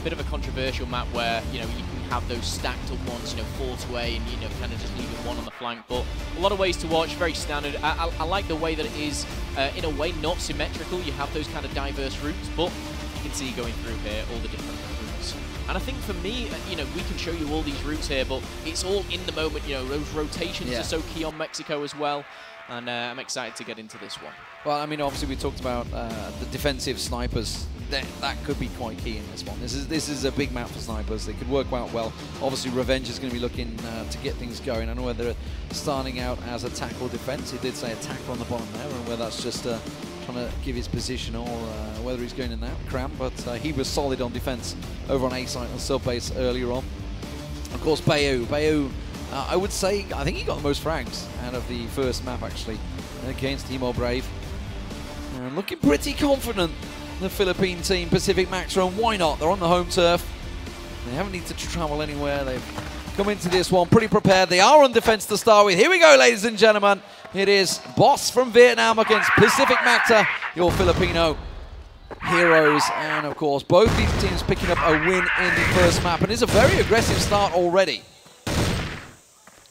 bit of a controversial map where, you know, you can have those stacked up ones, you know, 4 to 8, and, you know, kind of just leaving one on the flank. But a lot of ways to watch, very standard. I like the way that it is, in a way, not symmetrical. You have those kind of diverse routes, but you can see going through here all the different routes. And I think for me, you know, we can show you all these routes here, but it's all in the moment. You know, those rotations are so key on Mexico as well. And I'm excited to get into this one. Well, I mean, obviously we talked about the defensive snipers. That could be quite key in this one. This is a big map for snipers. They could work out well. Obviously, Revenge is going to be looking to get things going. I don't know whether starting out as attack or defense. He did say attack on the bottom there, and whether that's just trying to give his position or whether he's going in that cramp. But he was solid on defense over on A site and sub base earlier on. Of course, Bayu. I would say, I think he got the most frags out of the first map, actually, against Emo Brave. And looking pretty confident, the Philippine team, Pacific Macta, and why not? They're on the home turf. They haven't needed to travel anywhere. They've come into this one pretty prepared. They are on defense to start with. Here we go, ladies and gentlemen. It is Boss from Vietnam against Pacific Macta, your Filipino heroes. And, of course, both these teams picking up a win in the first map. And it's a very aggressive start already.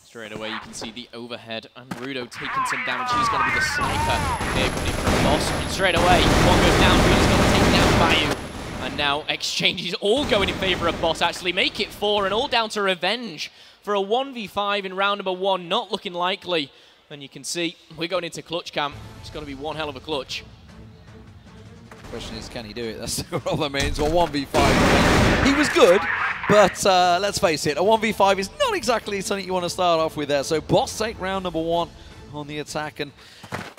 Straight away, you can see the overhead, and Rudo taking some damage. He's going to be the sniper here, coming from Boss. And straight away, one goes down, Rudo's going to take down Bayu. And now exchanges all going in favor of Boss, actually. Make it 4, and all down to Revenge for a 1v5 in round number 1. Not looking likely. And you can see, we're going into clutch camp. It's going to be one hell of a clutch. The question is, can he do it? That's the problem. It's a 1v5. He was good, but let's face it, a 1v5 is not exactly something you want to start off with there. So Boss take round number 1 on the attack, and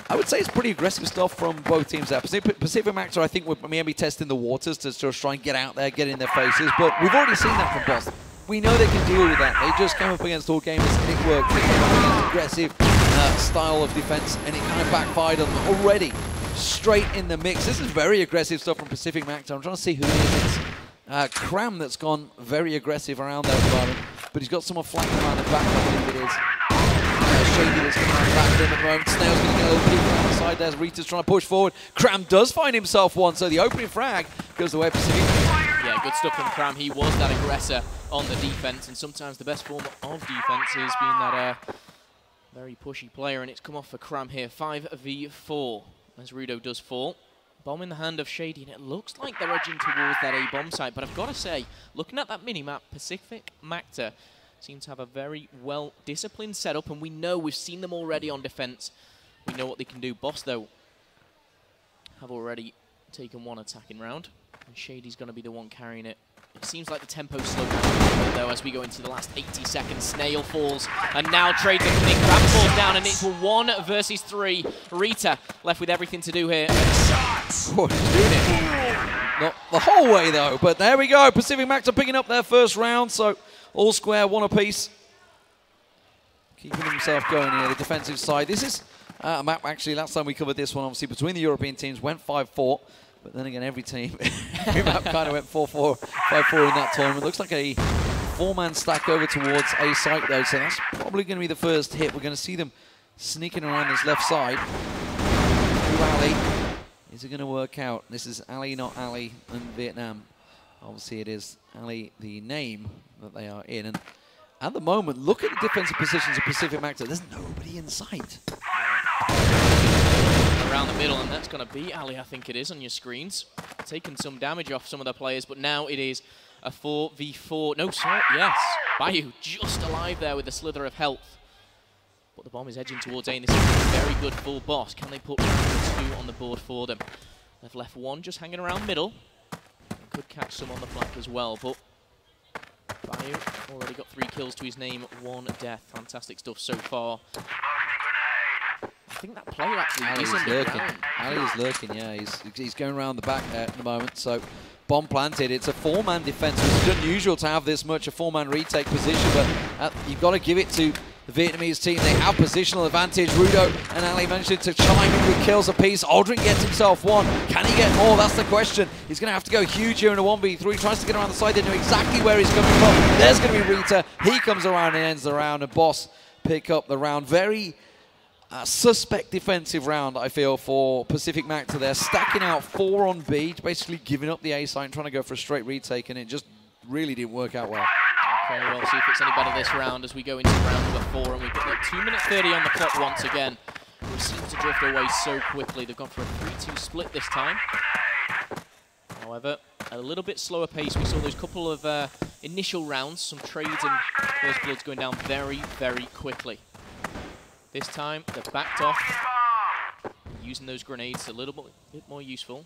I would say it's pretty aggressive stuff from both teams there. Pacific Macta, I think, would maybe testing the waters to just try and get out there, get in their faces, but we've already seen that from Boss. We know they can deal with that. They just came up against all gamers and it worked. They came up against aggressive style of defense, and it kind of backfired on them already. Straight in the mix. This is very aggressive stuff from Pacific Macta. I'm trying to see who it is. It's Cram that's gone very aggressive around there at the moment, but he's got someone flanking around the back, I believe it is. Shady that's coming around the back of him at the moment. Snail's going to get a little peek around the side there as Rita's trying to push forward. Cram does find himself one, so the opening frag goes the way of Pacific. Yeah, good stuff from Cram. He was that aggressor on the defense, and sometimes the best form of defense is being that very pushy player, and it's come off for Cram here. 5v4 as Rudo does fall. Bomb in the hand of Shady, and it looks like they're edging towards that A-bomb site. But I've got to say, looking at that mini-map, Pacific Macta seems to have a very well-disciplined setup, and we know, we've seen them already on defense. We know what they can do. Boss, though, have already taken one attacking round, and Shady's going to be the one carrying it. It seems like the tempo slowed down a little bit, though, as we go into the last 80 seconds. Snail falls, and now Trade the Connect. Cram falls down, and it's 1 versus 3. Rita left with everything to do here. Oh, he's doing it. Not the whole way, though, but there we go. Pacific Macta picking up their first round, so all square, 1 apiece. Keeping himself going here, the defensive side. This is a map, actually, last time we covered this one, obviously, between the European teams, went 5-4. But then again, every team, every map kind of went 4-4, 5-4 in that tournament. Looks like a 4-man stack over towards A site, though, so that's probably going to be the first hit. We're going to see them sneaking around this left side. Ali. Is it going to work out? This is Ali, not Ali, in Vietnam. Obviously, it is Ali, the name that they are in. And at the moment, look at the defensive positions of Pacific Macta. There's nobody in sight. Around the middle, and that's going to be Ali, I think it is, on your screens. Taking some damage off some of the players, but now it is a 4v4. No, sorry, yes. Bayu just alive there with a slither of health. But the bomb is edging towards A, and this is a very good full Boss. Can they put 2 on the board for them? They've left 1 just hanging around middle. Could catch some on the flank as well, but Bayu already got 3 kills to his name, 1 death. Fantastic stuff so far. I think that player actually is lurking. Ali is lurking, yeah. He's going around the back at the moment, so bomb planted. It's a 4-man defense, which is unusual to have this much, a 4-man retake position, but you've got to give it to the Vietnamese team. They have positional advantage. Rudo and Ali managed to chime in with kills apiece. Aldrin gets himself 1. Can he get more? That's the question. He's going to have to go huge here in a 1v3. He tries to get around the side. They know exactly where he's coming from. There's going to be Rita. He comes around and ends the round, and Boss pick up the round. Very a suspect defensive round, I feel, for Pacific Macta. They're stacking out 4 on B, basically giving up the A site and trying to go for a straight retake, and it just really didn't work out well. Okay, well, see if it's any better this round as we go into round number 4, and we've got 2 minutes 30 on the clock once again. We seem to drift away so quickly. They've gone for a 3-2 split this time. However, a little bit slower pace. We saw those couple of initial rounds, some trades and first bloods going down very, very quickly. This time, they've backed off, using those grenades a little bit more useful.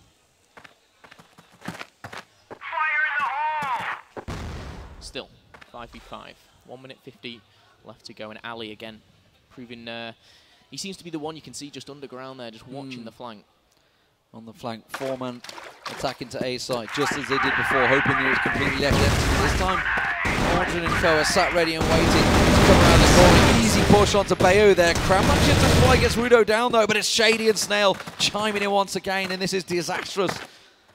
Still, 5v5. 1 minute 50 left to go, and Ali again proving he seems to be the one you can see just underground there, just watching the flank. On the flank, 4-man attacking to A side, just as they did before, hoping that it was completely left empty. This time, Aldrin and Co are sat ready and waiting to come around the corner. Easy push onto Bayo there. Cram manages to fly, gets Rudo down though, but it's Shady and Snail chiming in once again, and this is disastrous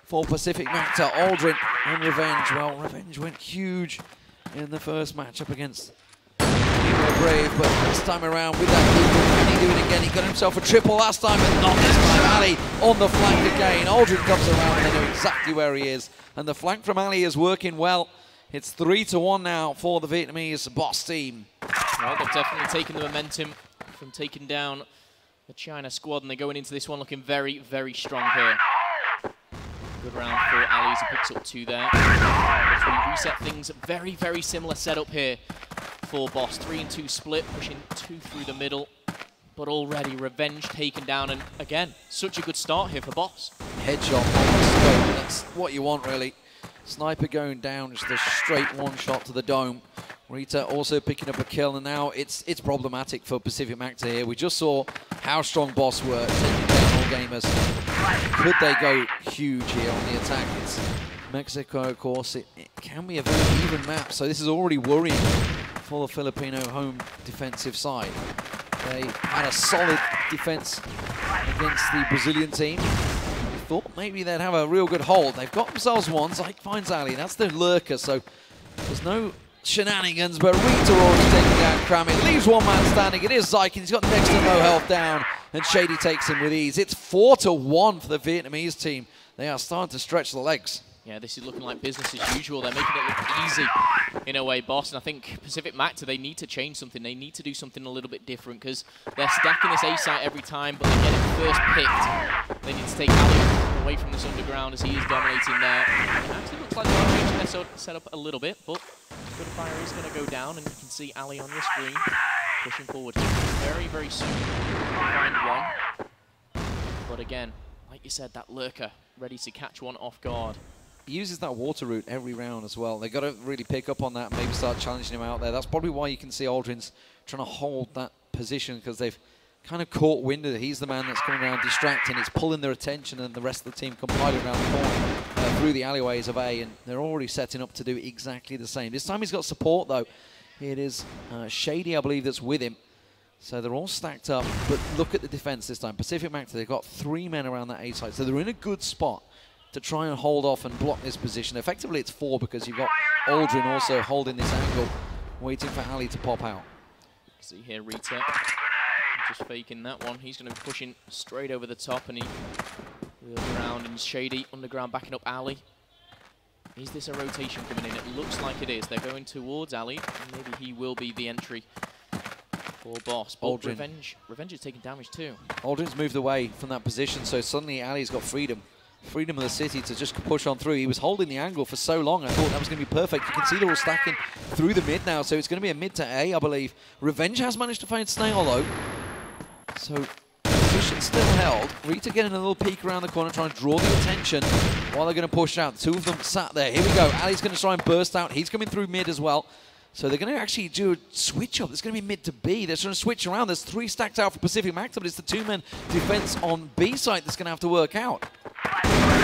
for Pacific Macta. Aldrin and Revenge. Well, Revenge went huge in the first matchup against Brave, but this time around with that loop, can he do it again? He got himself a triple last time, but not this time. Ali on the flank again. Aldrin comes around and they know exactly where he is. And the flank from Ali is working well. It's 3-1 now for the Vietnamese boss team. Well, they've definitely taken the momentum from taking down the China squad, and they're going into this one looking very, very strong here. Good round for Ali as he picks up 2 there. As we reset things, very, very similar setup here for Boss. 3-2 split, pushing 2 through the middle. But already Revenge taken down, and again, such a good start here for Boss. Headshot on the scope, that's what you want really. Sniper going down, just a straight 1 shot to the dome. Rita also picking up a kill, and now it's problematic for Pacific Macta here. We just saw how strong Boss were taking down all gamers. Could they go huge here on the attack? It's Mexico, of course. It can be a very even map, so this is already worrying for the Filipino home defensive side. They had a solid defense against the Brazilian team. We thought maybe they'd have a real good hold. They've got themselves one. Zyke finds Ali. That's the lurker, so there's no shenanigans, but Rita already taking down Cram. It leaves 1 man standing. It is Zyke, and he's got next to no health down, and Shady takes him with ease. It's 4-1 for the Vietnamese team. They are starting to stretch the legs. Yeah, this is looking like business as usual. They're making it look easy in a way, Boss. And I think Pacific Macta, they need to change something. They need to do something a little bit different, because they're stacking this A site every time, but they get it first picked. They need to take Ali away from this underground as he is dominating there. It actually looks like they're changing their setup a little bit, but Good Fire is going to go down, and you can see Ali on your screen pushing forward. Very, very soon to find one. But again, like you said, that lurker ready to catch one off guard. He uses that water route every round as well. They've got to really pick up on that and maybe start challenging him out there. That's probably why you can see Aldrin's trying to hold that position, because they've kind of caught wind of it. He's the man that's coming around distracting. It's pulling their attention, and the rest of the team come piling around the corner through the alleyways of A, and they're already setting up to do exactly the same. This time he's got support, though. It is Shady, I believe, that's with him. So they're all stacked up, but look at the defense this time. Pacific Macta, they've got 3 men around that A side, so they're in a good spot to try and hold off and block this position. Effectively, it's 4, because you've got Aldrin also holding this angle, waiting for Ali to pop out. See here, Rita just faking that one. He's going to be pushing straight over the top, and he wheels around, and Shady underground backing up Ali. Is this a rotation coming in? It looks like it is. They're going towards Ali, and maybe he will be the entry for Boss. But Revenge is taking damage too. Aldrin's moved away from that position, so suddenly Ali's got freedom of the city to just push on through. He was holding the angle for so long, I thought that was going to be perfect. You can see they're all stacking through the mid now, so it's going to be a mid to A, I believe. Revenge has managed to find Snail, though. So, position still held. Rita getting a little peek around the corner, trying to draw the attention while they're going to push out. 2 of them sat there. Here we go. Ali's going to try and burst out. He's coming through mid as well. So they're going to actually do a switch up. It's going to be mid to B. They're trying to switch around. There's 3 stacked out for Pacific Macta, but it's the 2-man defense on B side that's going to have to work out.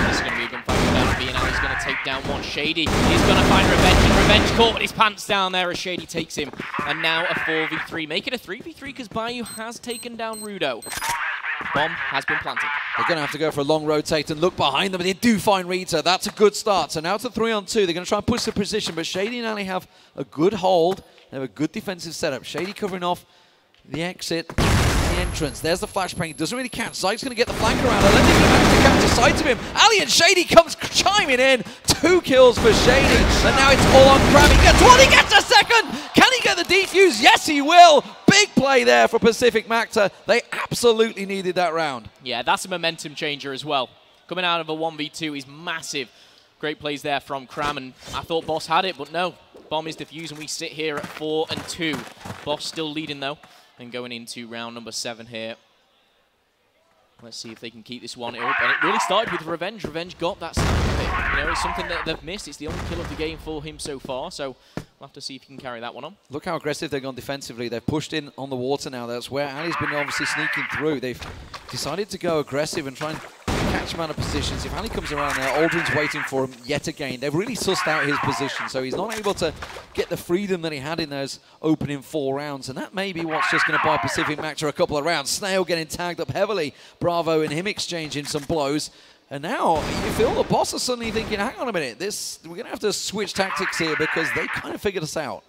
It's going to be a gunfight down B, and Ali's going to take down one. Shady, he's going to find Revenge, and Revenge caught with his pants down there as Shady takes him. And now a 4v3. Make it a 3v3, because Bayou has taken down Rudo. Bomb has been planted. They're going to have to go for a long rotate and look behind them, but they do find Rita. That's a good start. So now it's a 3-on-2. They're going to try and push the position, but Shady and Ali have a good hold. They have a good defensive setup. Shady covering off the exit. The entrance. There's the flashbang. Doesn't really catch. Zyke's going to get the flank around. I don't think he managed to capture sight of him. Ali and Shady comes chiming in. 2 kills for Shady. And now it's all on Cram. He gets one. He gets a second. Can he get the defuse? Yes, he will. Big play there for Pacific Macta. They absolutely needed that round. Yeah, that's a momentum changer as well. Coming out of a 1v2 is massive. Great plays there from Cram, and I thought Boss had it, but no. Bomb is defused, and we sit here at 4-2. Boss still leading, though, and going into round number 7 here. Let's see if they can keep this one up. And it really started with Revenge. Revenge got that sniper pick. You know, it's something that they've missed. It's the only kill of the game for him so far, so we'll have to see if he can carry that one on. Look how aggressive they've gone defensively. They've pushed in on the water now. That's where Ali's been obviously sneaking through. They've decided to go aggressive and try and catch him out of positions. If Ali comes around there, Aldrin's waiting for him yet again. They've really sussed out his position, so he's not able to get the freedom that he had in those opening 4 rounds, and that may be what's just going to buy Pacific Macta a couple of rounds. Snail getting tagged up heavily. Bravo and him exchanging some blows. And now you feel the Boss is suddenly thinking, hang on a minute, we're going to have to switch tactics here because they kind of figured us out.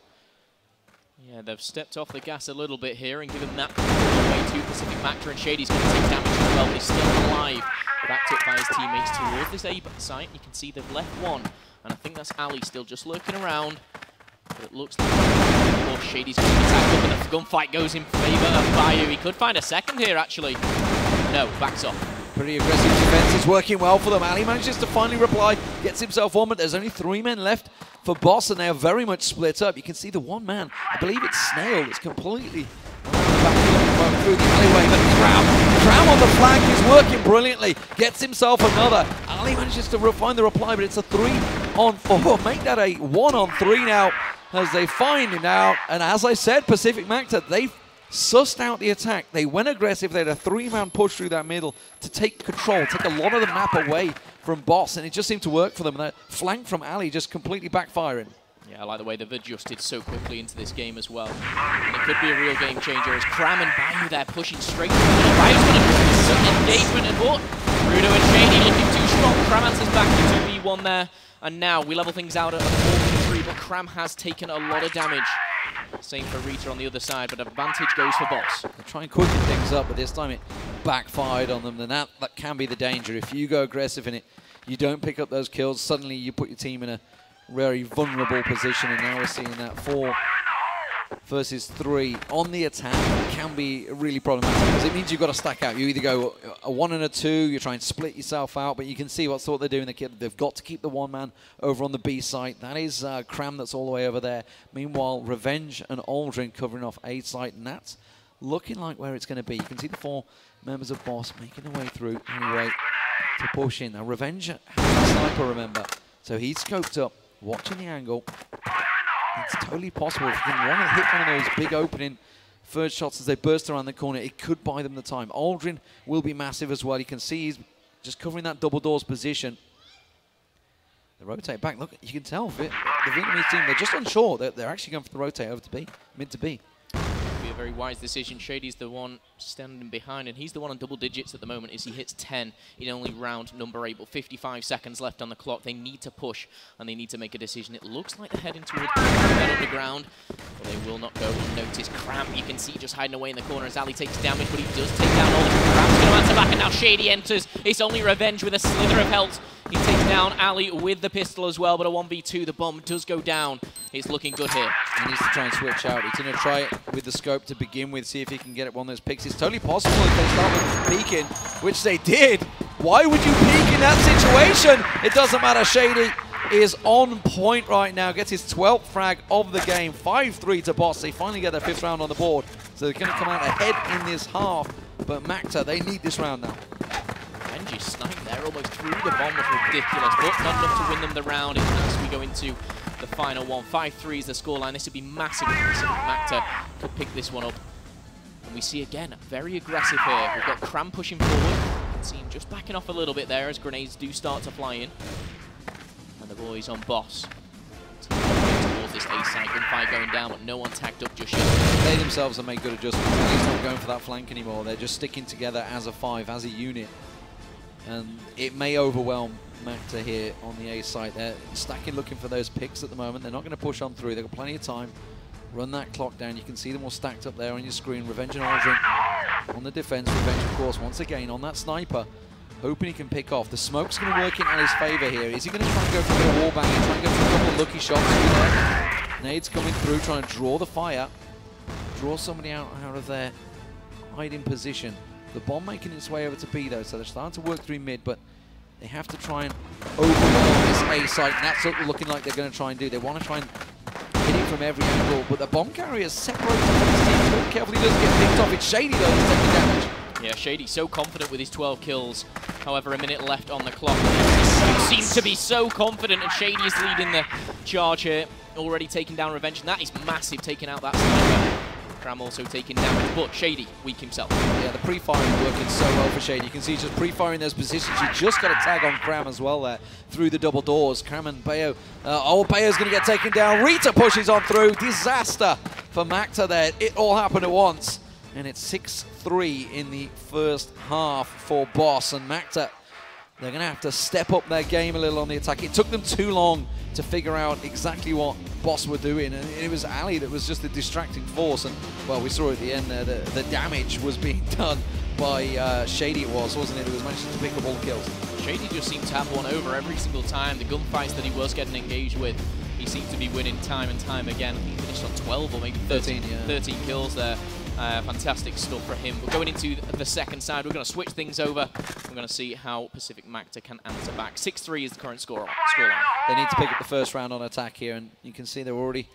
Yeah, they've stepped off the gas a little bit here and given that away to Pacific Macta, and Shady's going to take damage as well, but he's still alive. Backed up by his teammates towards this A site. You can see they've left one, and I think that's Ali still just lurking around. But it looks like Shady's going to be tagged up, and the gunfight goes in favour of Bayou. He could find a second here, actually. No, backs off. Pretty aggressive defense is working well for them. Ali manages to finally reply, gets himself on, but there's only 3 men left for Boss, and they are very much split up. You can see the one man, I believe it's Snail, that's completely through the alleyway, but Cram on the flank is working brilliantly, gets himself another. Ali manages to find the reply, but it's a 3-on-4. Make that a 1-on-3 now as they find him out. And as I said, Pacific Macta, they've sussed out the attack. They went aggressive. They had a 3-man push through that middle to take control, take a lot of the map away from Boss, and it just seemed to work for them. And that flank from Ali just completely backfiring. Yeah, I like the way they've adjusted so quickly into this game as well. And it could be a real game changer as Cram and Bayou there pushing straight through. Bayou's going to do some engagement and what? Rudo and Shady looking too strong. Cram answers back to 2v1 there. And now we level things out at 4v3, but Cram has taken a lot of damage. Same for Rita on the other side, but advantage goes for Boss. They try and quicken things up, but this time it backfired on them. Then that can be the danger. If you go aggressive in it, you don't pick up those kills, suddenly you put your team in a very vulnerable position, and now we're seeing that 4 versus 3 on the attack can be really problematic because it means you've got to stack out. You either go a 1 and a 2, you try and split yourself out, but you can see what they're doing. They've got to keep the 1 man over on the B site. That is Cram that's all the way over there. Meanwhile, Revenge and Aldrin covering off A site, and that's looking like where it's going to be. You can see the 4 members of Boss making their way through anyway to push in. Now, Revenge has a sniper, remember, so he's scoped up, watching the angle. It's totally possible if you can want to hit one of those big opening first shots as they burst around the corner, it could buy them the time. Aldrin will be massive as well. You can see he's just covering that double doors position. They rotate back. Look, you can tell the Vietnamese team, they're just unsure. They're actually going for the rotate over to B, mid to B. Be a very wise decision. Shady's the one standing behind, and he's the one on double digits at the moment as he hits 10 in only round number 8, but 55 seconds left on the clock. They need to push, and they need to make a decision. It looks like they're heading towards that underground, but they will not go unnoticed. Cram, you can see just hiding away in the corner as Ali takes damage, but he does take down Aldrin. Cram's going to answer back, and now Shady enters. It's only Revenge with a slither of health. He takes down Ali with the pistol as well, but a 1v2, the bomb does go down. It's looking good here. He needs to try and switch out. He's going to try it with the scope to begin with, see if he can get it one of those picks. It's totally possible if they start with peeking, which they did. Why would you peek in that situation? It doesn't matter. Shady is on point right now. Gets his 12th frag of the game. 5-3 to Boss. They finally get their 5th round on the board. So they're going to come out ahead in this half. But Macta, they need this round now. Benji sniped there, almost through the bomb, was ridiculous, but not enough to win them the round as we go into the final one. 5-3 is the scoreline. This would be massive if Pacific Macta could pick this one up. And we see again, very aggressive here. We've got Cram pushing forward. You can see him just backing off a little bit there as grenades do start to fly in. And the boys on Boss. Towards this A side, gunfire going down, but no one tagged up just yet. They themselves have made good adjustments. He's not going for that flank anymore. They're just sticking together as a 5, as a unit. And it may overwhelm Macta here on the A site. They're stacking, looking for those picks at the moment. They're not going to push on through. They've got plenty of time. Run that clock down. You can see them all stacked up there on your screen. Revenge and Aldrin on the defense. Revenge, of course, once again on that sniper, hoping he can pick off. The smoke's going to work in his favor here. Is he going to try and go for a bit of wall banging, try and go for a couple of lucky shots through there? Nades coming through, trying to draw the fire, draw somebody out of their hiding position. The bomb making its way over to B though, so they're starting to work through mid, but they have to try and overwhelm this A site, and that's what they're looking like they're going to try and do. They want to try and hit it from every angle, but the bomb carrier is separated from his team. Very carefully doesn't get picked off. It's Shady though that's taking damage. Yeah, Shady so confident with his 12 kills. However, a minute left on the clock. He seems to be so confident, and Shady is leading the charge here. Already taking down Revenge, and that is massive, taking out that sniper. Cram also taking damage, but Shady weak himself. Yeah, the pre-firing working so well for Shady. You can see just pre-firing those positions. You just got a tag on Cram as well there through the double doors. Cram and Bayo. Bayo's going to get taken down. Rita pushes on through. Disaster for Macta there. It all happened at once. And it's 6-3 in the first half for Boss. And Macta, they're going to have to step up their game a little on the attack. It took them too long to figure out exactly what Boss were doing, and it was Ali that was just the distracting force. And well, we saw at the end there the damage was being done by Shady, wasn't it? Who was managing to pick up all the kills. Shady just seemed to have one over every single time. The gunfights that he was getting engaged with, he seemed to be winning time and time again. He finished on 12 or maybe 13, 13 kills there. Fantastic stuff for him. But going into the second side, we're going to switch things over. We're going to see how Pacific Macta can answer back. 6-3 is the current scoreline. They need to pick up the first round on attack here, and you can see they're already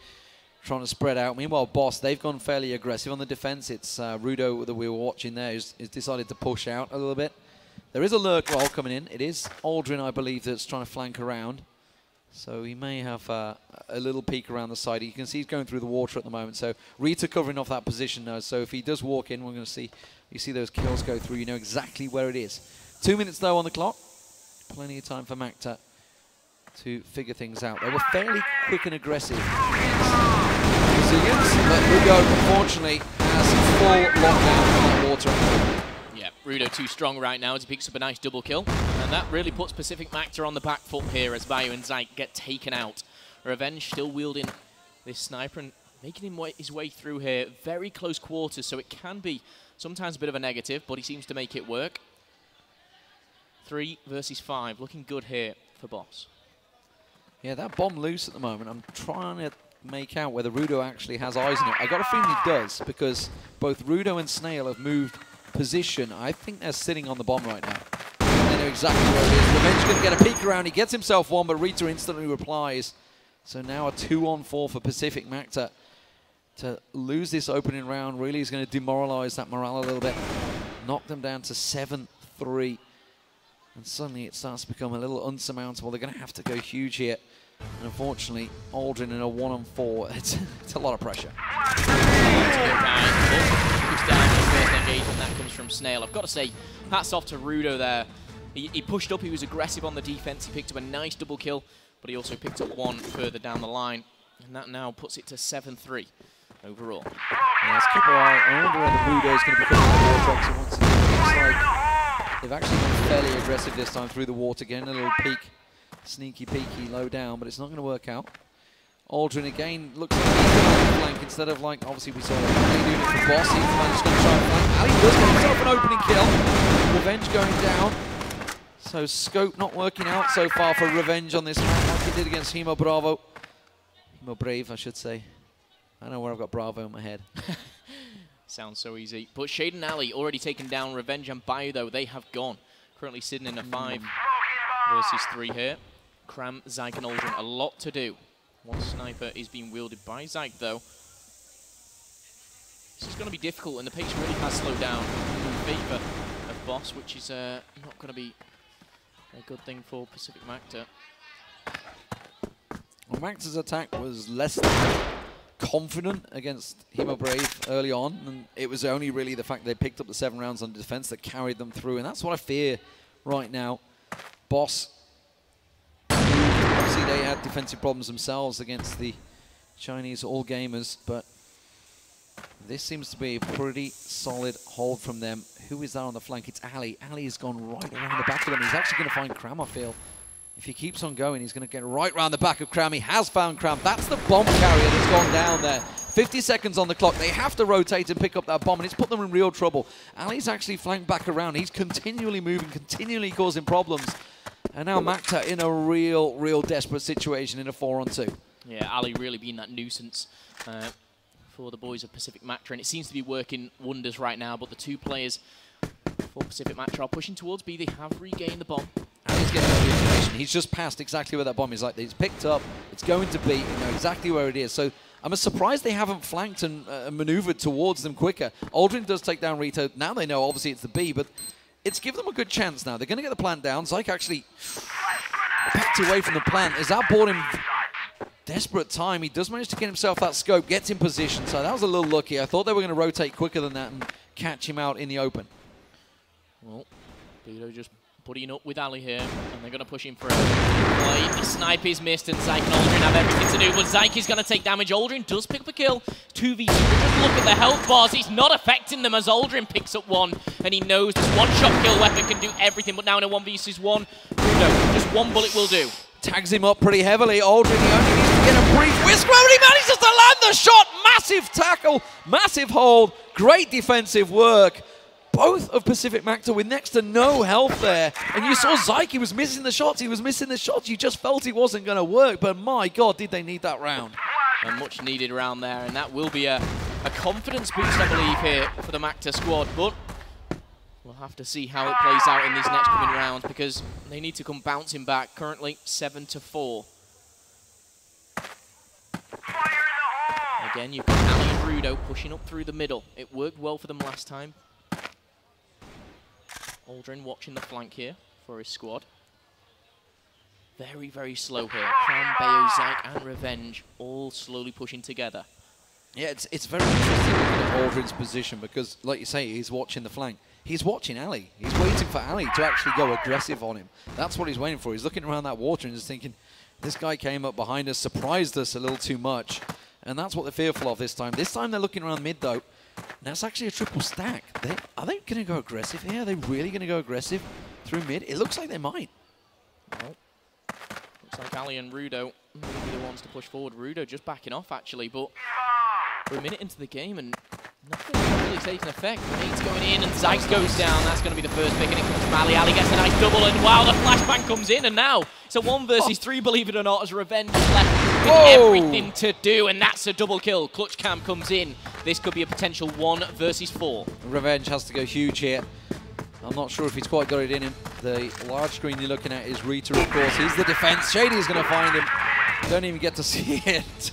trying to spread out. Meanwhile, Boss, they've gone fairly aggressive on the defense. It's Rudo that we were watching there who's decided to push out a little bit. There is a lurk roll coming in. It is Aldrin, I believe, that's trying to flank around. So he may have a little peek around the side. You can see he's going through the water at the moment. So Rita covering off that position now. So if he does walk in, we're going to see, you see those kills go through. You know exactly where it is. 2 minutes though on the clock. Plenty of time for Macta to figure things out. They were fairly quick and aggressive. Resilience, but Rudo unfortunately has full lockdown on that water. Yeah, Rudo too strong right now as he picks up a nice double kill. And that really puts Pacific Macta on the back foot here as Bayo and Zyke get taken out. Revenge still wielding this sniper and making his way through here. Very close quarters, so it can be sometimes a bit of a negative, but he seems to make it work. 3 versus 5, looking good here for Boss. Yeah, that bomb loose at the moment. I'm trying to make out whether Rudo actually has eyes on it. I got a feeling he does, because both Rudo and Snail have moved position. I think they're sitting on the bomb right now. They know exactly where it is. Revenge going to get a peek around. He gets himself one, but Rita instantly replies. So now a 2-on-4 for Pacific Macta. To lose this opening round really is going to demoralize that morale a little bit. Knock them down to 7-3. And suddenly it starts to become a little unsurmountable. They're going to have to go huge here. And unfortunately, Aldrin in a 1-on-4, it's a lot of pressure. Engagement that comes from Snail. I've got to say, hats off to Rudo there. He pushed up, he was aggressive on the defense, he picked up a nice double kill, but he also picked up one further down the line, and that now puts it to 7-3 overall. Yeah, let's keep our eye. I wonder whether Rudo's going to be putting the water up, so once again, it looks like they've actually been fairly aggressive this time through the water, getting a little peek, sneaky peeky low down, but it's not going to work out. Aldrin again looks like he's going to flank instead of, like, obviously we saw Ali doing it for Boss. He's managed to try and flank. Ali does get himself an opening kill. Revenge going down. So scope not working out so far for Revenge on this round like he did against Hemo Bravo. Hemo Brave, I should say. I don't know where I've got Bravo in my head. Sounds so easy. But Shade and Ali already taken down. Revenge and Bayo, though, they have gone. Currently sitting in a 5 versus 3 here. Cram, Zyke and Aldrin, a lot to do. One sniper is being wielded by Zyke, though. This is going to be difficult, and the pace really has slowed down in favor of Boss, which is not going to be a good thing for Pacific Macta. Well, Macta's attack was less than confident against Hemo Brave early on, and it was only really the fact they picked up the 7 rounds on defense that carried them through, and that's what I fear right now. Boss, obviously they had defensive problems themselves against the Chinese all-gamers, but this seems to be a pretty solid hold from them. Who is that on the flank? It's Ali. Ali has gone right around the back of them. He's actually going to find Cram, I feel. If he keeps on going, he's going to get right around the back of Cram. He has found Cram. That's the bomb carrier that's gone down there. 50 seconds on the clock. They have to rotate and pick up that bomb, and it's put them in real trouble. Ali's actually flanked back around. He's continually moving, continually causing problems. And now Macta in a real desperate situation in a 4-on-2. Yeah, Ali really being that nuisance for the boys of Pacific Macta, and it seems to be working wonders right now, but the two players for Pacific Macta are pushing towards B. They have regained the bomb. And he's getting the information. He's just passed exactly where that bomb is. Like, it's picked up, it's going to be, you know exactly where it is. So I'm surprised they haven't flanked and maneuvered towards them quicker. Aldrin does take down Rito. Now they know, obviously, it's the B, but it's given them a good chance now. They're going to get the plant down. Zyke actually backed away from the plant. As that bought him desperate time, he does manage to get himself that scope, gets in position. So that was a little lucky. I thought they were going to rotate quicker than that and catch him out in the open. Well, Vito just putting up with Ali here, and they're going to push him for a play. The snipe is missed, and Zyke and Aldrin have everything to do, but Zyke is going to take damage. Aldrin does pick up a kill. 2v2, just look at the health bars. He's not affecting them as Aldrin picks up one, and he knows this one-shot kill weapon can do everything, but now in a 1v1, Rudo, just one bullet will do. Tags him up pretty heavily. Aldrin, he only needs to get a brief whisk, but he manages to land the shot. Massive tackle, massive hold, great defensive work. Both of Pacific Macta with next to no health there. And you saw Zyke, he was missing the shots. He was missing the shots. You just felt it wasn't going to work. But my God, did they need that round. A much needed round there. And that will be a confidence boost, I believe, here for the Macta squad. But we'll have to see how it plays out in these next coming rounds, because they need to come bouncing back. Currently 7-4. Again, you've got Ali and Rudo pushing up through the middle. It worked well for them last time. Aldrin watching the flank here for his squad. Very slow here. Cram, Bayo, Zyke, and Revenge all slowly pushing together. Yeah, it's very interesting looking at Aldrin's position, because, like you say, he's watching the flank. He's watching Ali. He's waiting for Ali to actually go aggressive on him. That's what he's waiting for. He's looking around that water and just thinking, this guy came up behind us, surprised us a little too much. And that's what they're fearful of this time. This time they're looking around mid, though. That's actually a triple stack. Are they going to go aggressive here? Are they really going to go aggressive through mid? It looks like they might. Well, looks like Ali and Rudo will be the ones to push forward. Rudo just backing off, actually, but we're a minute into the game and nothing's really taking effect. Nade's going in and Zyke goes down. That's going to be the first pick, and it comes from Ali. Ali gets a nice double, and wow, the flashbang comes in, and now it's a 1 versus 3, believe it or not, as Revenge is left with everything to do, and that's a double kill. Clutch Cam comes in. This could be a potential 1 versus 4. Revenge has to go huge here. I'm not sure if he's quite got it in him. The large screen you're looking at is Rita, of course. He's the defense. Shady is going to find him. Don't even get to see it.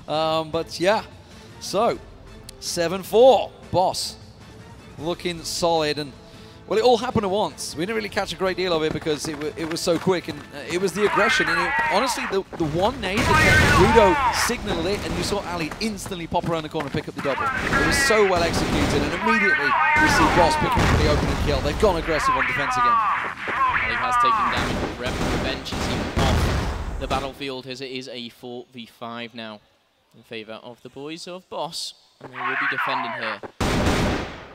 But yeah, so 7-4. Boss looking solid, and well, it all happened at once. We didn't really catch a great deal of it because it was so quick, and it was the aggression. And honestly, the one nade that Rudo signaled it, and you saw Ali instantly pop around the corner and pick up the double. It was so well executed, and immediately we see Boss picking up the opening kill. They've gone aggressive on defense again. Ali has taken damage, but Revenge is even off the battlefield as it is a 4v5 now in favor of the boys of Boss, and they will be defending here.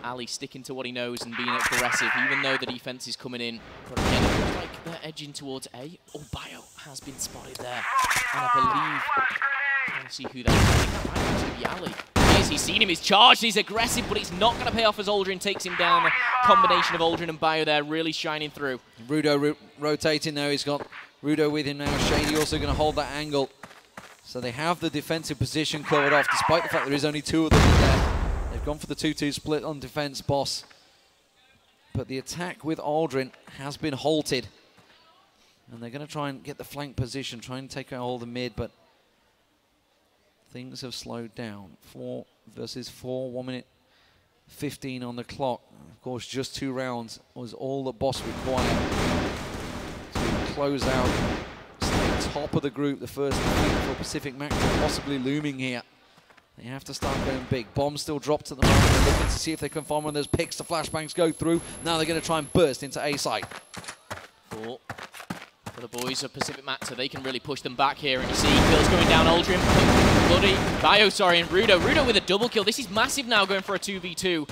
Ali sticking to what he knows and being aggressive, even though the defense is coming in. But again, it looks like they're edging towards A. Oh, Bayo has been spotted there. And I believe, let's see who that is. I think that might actually be Ali. Yes, he's seen him, he's charged, he's aggressive, but it's not going to pay off as Aldrin takes him down. The combination of Aldrin and Bayo there really shining through. Rudo rotating now. He's got Rudo with him now. Shady also going to hold that angle. So they have the defensive position covered off, despite the fact there is only 2 of them in there. They've gone for the 2-2 split on defense, Boss. But the attack with Aldrin has been halted. And they're going to try and get the flank position, try and take out all the mid, but things have slowed down. 4 versus 4, 1 minute 15 on the clock. Of course, just 2 rounds was all that Boss required to close out. Stay top of the group, the first defeat for Pacific Macta possibly looming here. They have to start going big. Bomb still dropped at the moment. They're looking to see if they can find one of those picks. The flashbangs go through. Now they're going to try and burst into A site. For the boys of Pacific Macta, they can really push them back here. And you see kills going down. Aldrin, Bayo, and Rudo. Rudo with a double kill. This is massive now, going for a 2v2.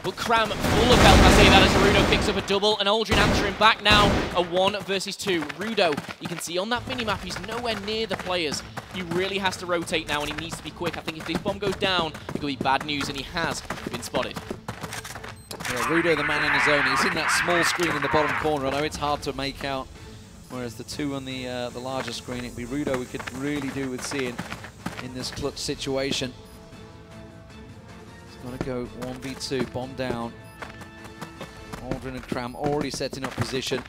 But Cram full of health, I say that as Rudo picks up a double, and Aldrin answering back now, a 1 versus 2. Rudo, you can see on that minimap, he's nowhere near the players. He really has to rotate now, and he needs to be quick. I think if this bomb goes down, it could be bad news, and he has been spotted. Yeah, Rudo, the man in his own, he's in that small screen in the bottom corner. I know it's hard to make out, whereas the two on the larger screen, it'd be Rudo we could really do with seeing in this clutch situation. He's got to go 1v2, bomb down. Aldrin and Cram already setting up position.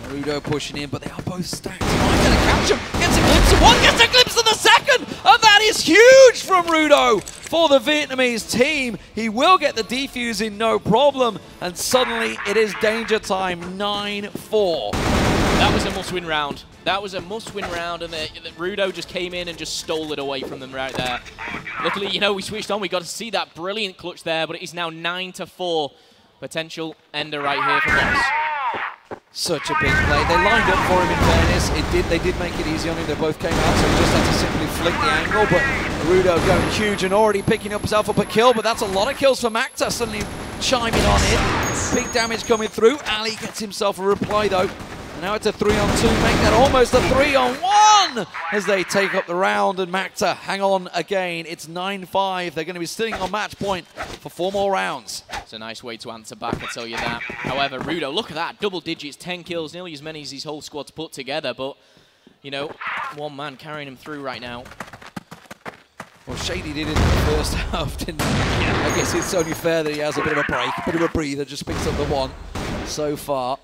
Rudo pushing in, but they are both stacked. Might get a catch him, gets a glimpse of one, gets a glimpse of the second, and that is huge from Rudo for the Vietnamese team. He will get the defuse in no problem, and suddenly it is danger time, 9-4. That was a must-win round. That was a must-win round, and Rudo just came in and just stole it away from them right there. Luckily, you know, we switched on. We got to see that brilliant clutch there, but it is now 9-4. Potential ender right here for Boss. Such a big play. They lined up for him in fairness. They did make it easy on him. They both came out, so he just had to simply flick the angle. But Rudo going huge and already picking up himself up a kill, but that's a lot of kills for Macta suddenly chiming on in. Big damage coming through. Ali gets himself a reply though. And now it's a 3-on-2, make that almost a 3-on-1 as they take up the round, and Macta hang on again. It's 9-5. They're going to be sitting on match point for 4 more rounds. It's a nice way to answer back, I tell you that. However, Rudo, look at that, double digits, 10 kills, nearly as many as his whole squad's put together, but, you know, one man carrying him through right now. Well, Shady did it in the first half, didn't he? Yeah. I guess it's only fair that he has a bit of a break, a bit of a breather, just picks up the one so far.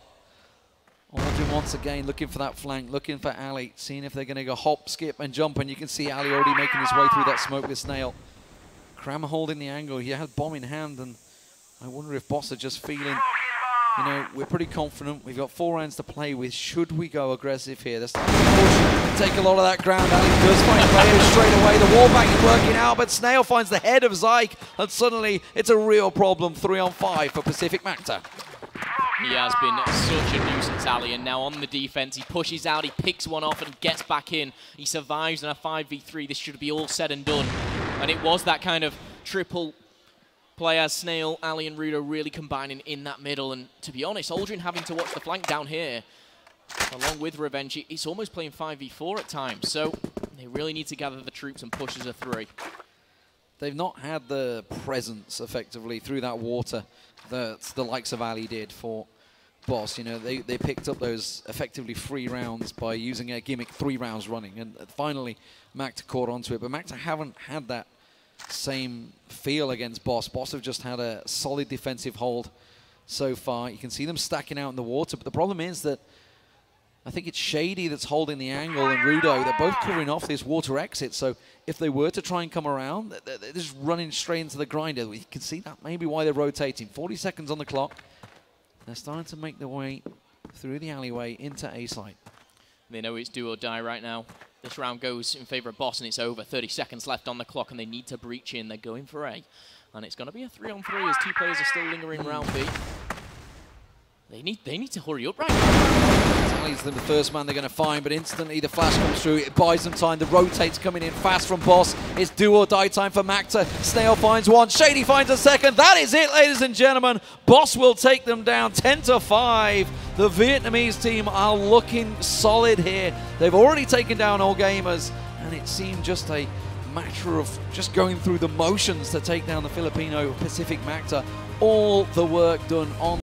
Aldrin once again looking for that flank, looking for Ali, seeing if they're going to go hop, skip and jump, and you can see Ali already making his way through that smoke with Snail. Cram holding the angle, he had bomb in hand, and I wonder if Boss are just feeling, you know, we're pretty confident, we've got 4 rounds to play with, should we go aggressive here? They're starting to push and take a lot of that ground. Ali does find players straight away, the wall bang is working out, but Snail finds the head of Zyke, and suddenly it's a real problem, 3-on-5 for Pacific Macta. He has been such a nuisance, Ali, and now on the defense, he pushes out, he picks one off and gets back in. He survives in a 5v3. This should be all said and done. And it was that kind of triple play as Snail, Ali and Rudo really combining in that middle. And to be honest, Aldrin having to watch the flank down here, along with Revenge, it's almost playing 5v4 at times. So they really need to gather the troops and push as a 3. They've not had the presence, effectively, through that water that the likes of Ali did for Boss. You know, they picked up those effectively 3 rounds by using a gimmick 3 rounds running, and finally Macta caught onto it. But Macta haven't had that same feel against Boss. Boss have just had a solid defensive hold so far. You can see them stacking out in the water, but the problem is that I think it's Shady that's holding the angle and Rudo. They're both covering off this water exit, so if they were to try and come around, they're just running straight into the grinder. You can see that maybe why they're rotating. 40 seconds on the clock. They're starting to make their way through the alleyway into A site. They know it's do or die right now. This round goes in favor of Boss, and it's over. 30 seconds left on the clock, and they need to breach in. They're going for A, and it's going to be a 3-on-3 as 2 players are still lingering round B. They need to hurry up right now. Tally's the first man they're going to find, but instantly the flash comes through. It buys them time. The rotate's coming in fast from Boss. It's do or die time for Macta. Snail finds one. Shady finds a second. That is it, ladies and gentlemen. Boss will take them down 10-5. The Vietnamese team are looking solid here. They've already taken down All Gamers, and it seemed just a matter of just going through the motions to take down the Filipino Pacific Macta. All the work done on